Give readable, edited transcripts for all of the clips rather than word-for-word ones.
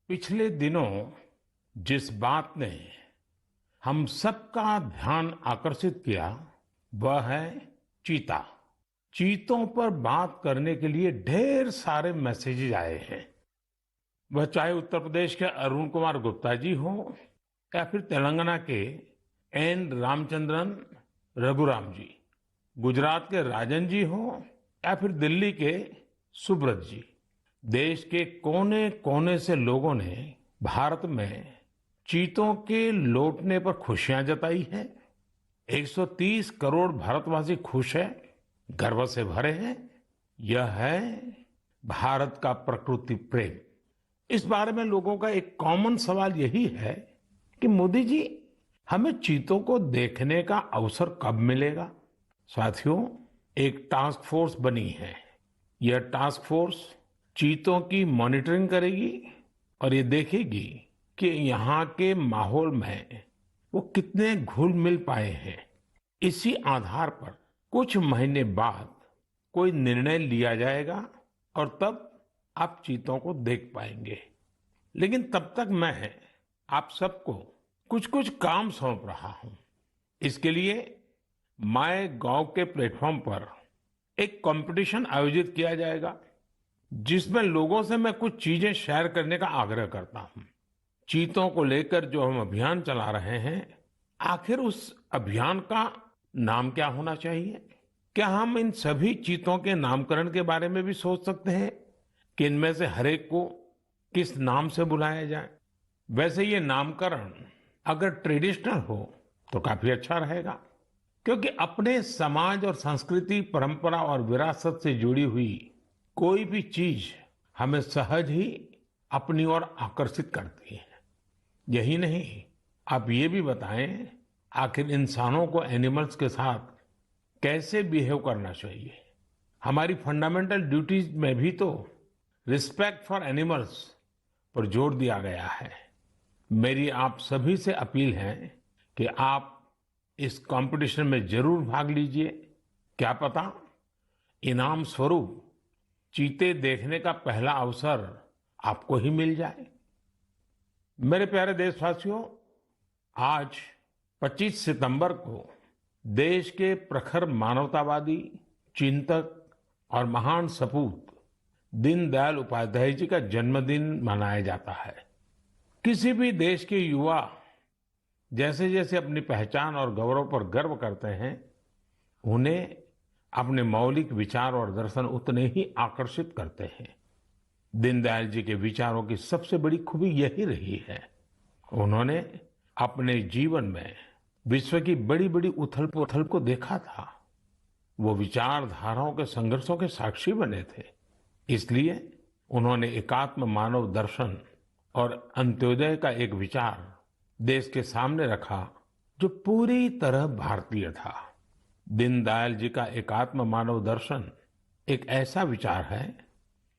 पिछले दिनों जिस बात ने हम सबका ध्यान आकर्षित किया वह है चीता। चीतों पर बात करने के लिए ढेर सारे मैसेजेस आए हैं। वह चाहे उत्तर प्रदेश के अरुण कुमार गुप्ता जी हो या फिर तेलंगाना के एन रामचंद्रन रघुराम जी, गुजरात के राजन जी हो या फिर दिल्ली के सुब्रत जी। देश के कोने कोने से लोगों ने भारत में चीतों के लौटने पर खुशियां जताई है। 130 करोड़ भारतवासी खुश है, गर्व से भरे हैं। यह है भारत का प्रकृति प्रेम। इस बारे में लोगों का एक कॉमन सवाल यही है कि मोदी जी, हमें चीतों को देखने का अवसर कब मिलेगा। साथियों, एक टास्क फोर्स बनी है। यह टास्क फोर्स चीतों की मॉनिटरिंग करेगी और ये देखेगी कि यहाँ के माहौल में वो कितने घुल मिल पाए हैं। इसी आधार पर कुछ महीने बाद कोई निर्णय लिया जाएगा और तब आप चीतों को देख पाएंगे। लेकिन तब तक मैं आप सबको कुछ कुछ काम सौंप रहा हूं। इसके लिए माय गॉव के प्लेटफॉर्म पर एक कंपटीशन आयोजित किया जाएगा जिसमें लोगों से मैं कुछ चीजें शेयर करने का आग्रह करता हूं। चीतों को लेकर जो हम अभियान चला रहे हैं, आखिर उस अभियान का नाम क्या होना चाहिए? क्या हम इन सभी चीतों के नामकरण के बारे में भी सोच सकते हैं कि इनमें से हर एक को किस नाम से बुलाया जाए? वैसे ये नामकरण अगर ट्रेडिशनल हो तो काफी अच्छा रहेगा, क्योंकि अपने समाज और संस्कृति, परंपरा और विरासत से जुड़ी हुई कोई भी चीज हमें सहज ही अपनी ओर आकर्षित करती है। यही नहीं, आप ये भी बताएं, आखिर इंसानों को एनिमल्स के साथ कैसे बिहेव करना चाहिए। हमारी फंडामेंटल ड्यूटीज में भी तो रिस्पेक्ट फॉर एनिमल्स पर जोर दिया गया है। मेरी आप सभी से अपील है कि आप इस कंपटीशन में जरूर भाग लीजिए। क्या पता इनाम स्वरूप चीते देखने का पहला अवसर आपको ही मिल जाए। मेरे प्यारे देशवासियों, आज 25 सितंबर को देश के प्रखर मानवतावादी, चिंतक और महान सपूत दीनदयाल उपाध्याय जी का जन्मदिन मनाया जाता है। किसी भी देश के युवा जैसे जैसे अपनी पहचान और गौरव पर गर्व करते हैं, उन्हें अपने मौलिक विचार और दर्शन उतने ही आकर्षित करते हैं। दीनदयाल जी के विचारों की सबसे बड़ी खूबी यही रही है, उन्होंने अपने जीवन में विश्व की बड़ी बड़ी उथल पुथल को देखा था। वो विचारधाराओं के संघर्षों के साक्षी बने थे। इसलिए उन्होंने एकात्म मानव दर्शन और अंत्योदय का एक विचार देश के सामने रखा जो पूरी तरह भारतीय था। दीनदयाल जी का एकात्म मानव दर्शन एक ऐसा विचार है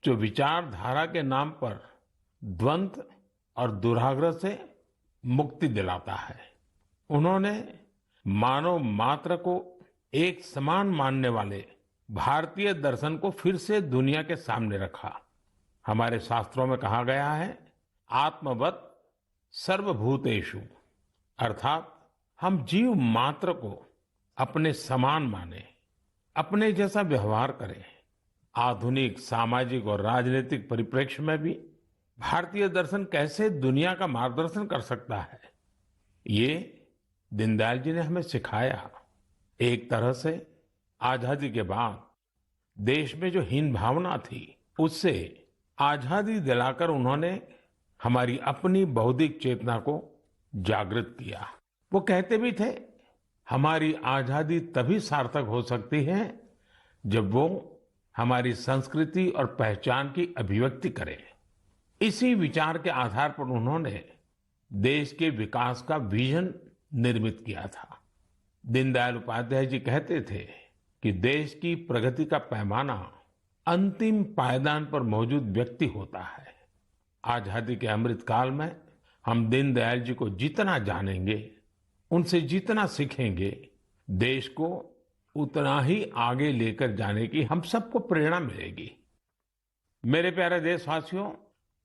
जो विचारधारा के नाम पर द्वंद्व और दुराग्रह से मुक्ति दिलाता है। उन्होंने मानव मात्र को एक समान मानने वाले भारतीय दर्शन को फिर से दुनिया के सामने रखा। हमारे शास्त्रों में कहा गया है, आत्मवत् सर्वभूतेषु, अर्थात हम जीव मात्र को अपने समान माने, अपने जैसा व्यवहार करें। आधुनिक सामाजिक और राजनीतिक परिप्रेक्ष्य में भी भारतीय दर्शन कैसे दुनिया का मार्गदर्शन कर सकता है, ये दीनदयाल जी ने हमें सिखाया। एक तरह से आजादी के बाद देश में जो हीन भावना थी, उससे आजादी दिलाकर उन्होंने हमारी अपनी बौद्धिक चेतना को जागृत किया। वो कहते भी थे, हमारी आजादी तभी सार्थक हो सकती है जब वो हमारी संस्कृति और पहचान की अभिव्यक्ति करे। इसी विचार के आधार पर उन्होंने देश के विकास का विजन निर्मित किया था। दीनदयाल उपाध्याय जी कहते थे कि देश की प्रगति का पैमाना अंतिम पायदान पर मौजूद व्यक्ति होता है। आजादी के अमृत काल में हम दीनदयाल जी को जितना जानेंगे, उनसे जितना सीखेंगे, देश को उतना ही आगे लेकर जाने की हम सबको प्रेरणा मिलेगी। मेरे प्यारे देशवासियों,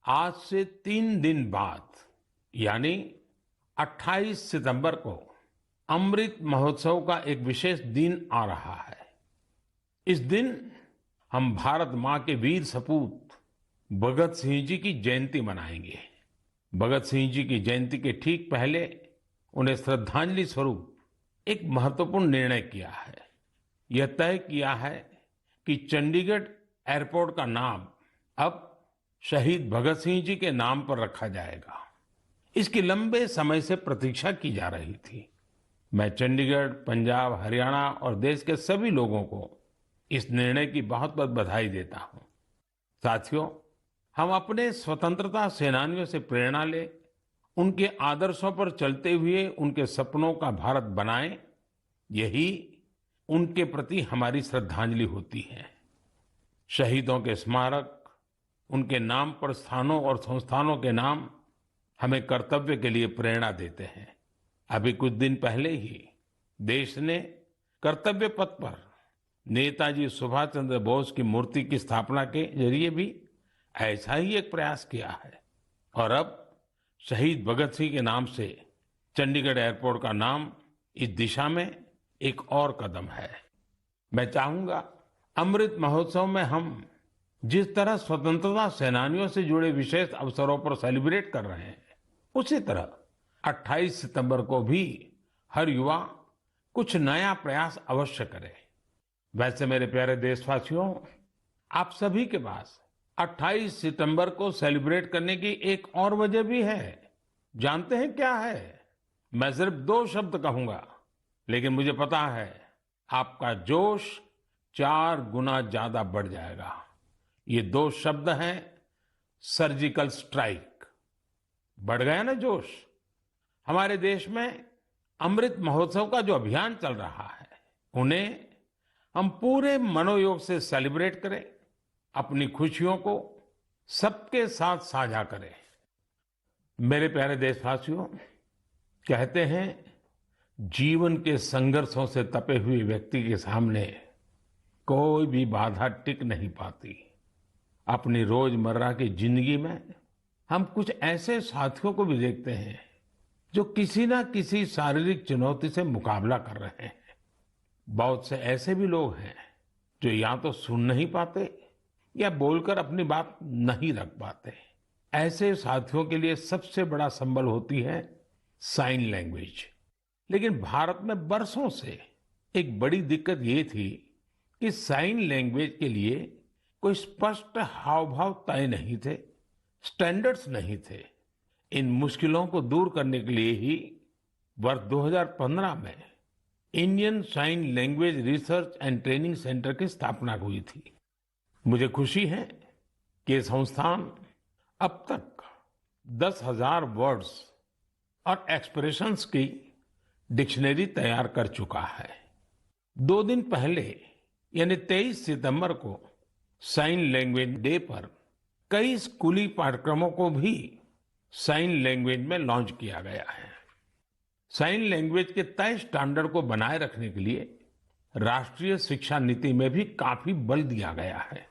आज से 3 दिन बाद यानी 28 सितंबर को अमृत महोत्सव का एक विशेष दिन आ रहा है। इस दिन हम भारत माँ के वीर सपूत भगत सिंह जी की जयंती मनाएंगे। भगत सिंह जी की जयंती के ठीक पहले उन्हें श्रद्धांजलि स्वरूप एक महत्वपूर्ण निर्णय किया है। यह तय किया है कि चंडीगढ़ एयरपोर्ट का नाम अब शहीद भगत सिंह जी के नाम पर रखा जाएगा। इसकी लंबे समय से प्रतीक्षा की जा रही थी। मैं चंडीगढ़, पंजाब, हरियाणा और देश के सभी लोगों को इस निर्णय की बहुत बहुत बधाई देता हूं। साथियों, हम अपने स्वतंत्रता सेनानियों से प्रेरणा लें, उनके आदर्शों पर चलते हुए उनके सपनों का भारत बनाएं, यही उनके प्रति हमारी श्रद्धांजलि होती है। शहीदों के स्मारक, उनके नाम पर स्थानों और संस्थानों के नाम हमें कर्तव्य के लिए प्रेरणा देते हैं। अभी कुछ दिन पहले ही देश ने कर्तव्य पथ पर नेताजी सुभाष चंद्र बोस की मूर्ति की स्थापना के जरिए भी ऐसा ही एक प्रयास किया है। और अब शहीद भगत सिंह के नाम से चंडीगढ़ एयरपोर्ट का नाम इस दिशा में एक और कदम है। मैं चाहूंगा अमृत महोत्सव में हम जिस तरह स्वतंत्रता सेनानियों से जुड़े विशेष अवसरों पर सेलिब्रेट कर रहे हैं, उसी तरह 28 सितंबर को भी हर युवा कुछ नया प्रयास अवश्य करे। वैसे मेरे प्यारे देशवासियों, आप सभी के पास 28 सितंबर को सेलिब्रेट करने की एक और वजह भी है। जानते हैं क्या है? मैं सिर्फ 2 शब्द कहूंगा, लेकिन मुझे पता है आपका जोश 4 गुना ज्यादा बढ़ जाएगा। ये 2 शब्द हैं सर्जिकल स्ट्राइक। बढ़ गया ना जोश? हमारे देश में अमृत महोत्सव का जो अभियान चल रहा है, उन्हें हम पूरे मनोयोग से सेलिब्रेट करें, अपनी खुशियों को सबके साथ साझा करें। मेरे प्यारे देशवासियों, कहते हैं जीवन के संघर्षों से तपे हुए व्यक्ति के सामने कोई भी बाधा टिक नहीं पाती। अपनी रोजमर्रा की जिंदगी में हम कुछ ऐसे साथियों को भी देखते हैं जो किसी ना किसी शारीरिक चुनौती से मुकाबला कर रहे हैं। बहुत से ऐसे भी लोग हैं जो या तो सुन नहीं पाते या बोलकर अपनी बात नहीं रख पाते। ऐसे साथियों के लिए सबसे बड़ा संबल होती है साइन लैंग्वेज। लेकिन भारत में बरसों से एक बड़ी दिक्कत ये थी कि साइन लैंग्वेज के लिए कोई स्पष्ट हाव भाव तय नहीं थे, स्टैंडर्ड्स नहीं थे। इन मुश्किलों को दूर करने के लिए ही वर्ष 2015 में Indian sign language research and training centre की स्थापना हुई थी। मुझे खुशी है कि ये संस्थान अब तक 10,000 वर्ड्स और एक्सप्रेशंस की डिक्शनरी तैयार कर चुका है। 2 दिन पहले यानी 23 सितंबर को साइन लैंग्वेज डे पर कई स्कूली पाठ्यक्रमों को भी साइन लैंग्वेज में लॉन्च किया गया है। साइन लैंग्वेज के तय स्टैंडर्ड को बनाए रखने के लिए राष्ट्रीय शिक्षा नीति में भी काफी बल दिया गया है।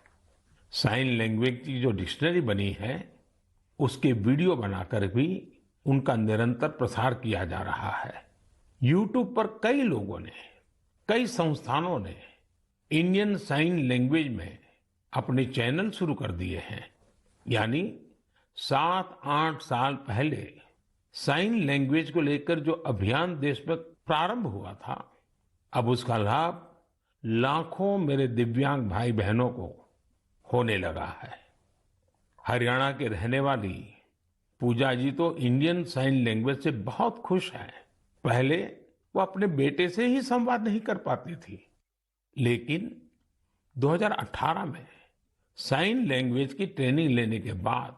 साइन लैंग्वेज की जो डिक्शनरी बनी है, उसके वीडियो बनाकर भी उनका निरंतर प्रसार किया जा रहा है। YouTube पर कई लोगों ने, कई संस्थानों ने इंडियन साइन लैंग्वेज में अपने चैनल शुरू कर दिए हैं। यानी 7-8 साल पहले साइन लैंग्वेज को लेकर जो अभियान देश में प्रारंभ हुआ था, अब उसका लाभ लाखों मेरे दिव्यांग भाई बहनों को होने लगा है। हरियाणा के रहने वाली पूजा जी तो इंडियन साइन लैंग्वेज से बहुत खुश हैं। पहले वो अपने बेटे से ही संवाद नहीं कर पाती थी, लेकिन 2018 में साइन लैंग्वेज की ट्रेनिंग लेने के बाद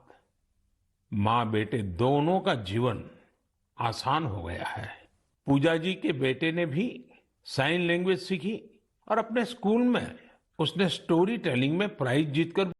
माँ बेटे दोनों का जीवन आसान हो गया है। पूजा जी के बेटे ने भी साइन लैंग्वेज सीखी और अपने स्कूल में उसने स्टोरी टेलिंग में प्राइज जीतकर